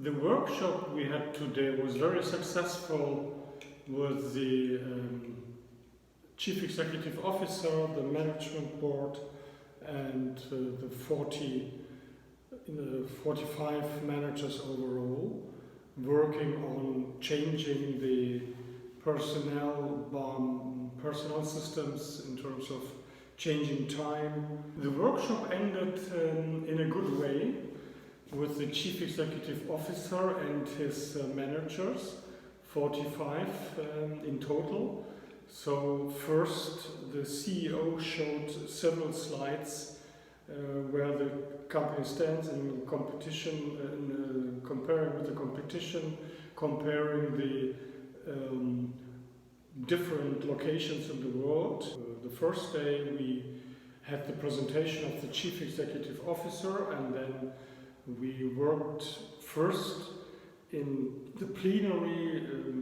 The workshop we had today was very successful with the Chief Executive Officer, the Management Board, and the 45 managers overall, working on changing the personnel systems in terms of changing time. The workshop ended in a good way with the Chief Executive Officer and his managers, 45 in total. So first the CEO showed several slides where the company stands in competition, comparing with the competition, comparing the different locations in the world. The first day we had the presentation of the Chief Executive Officer, and then we worked first in the plenary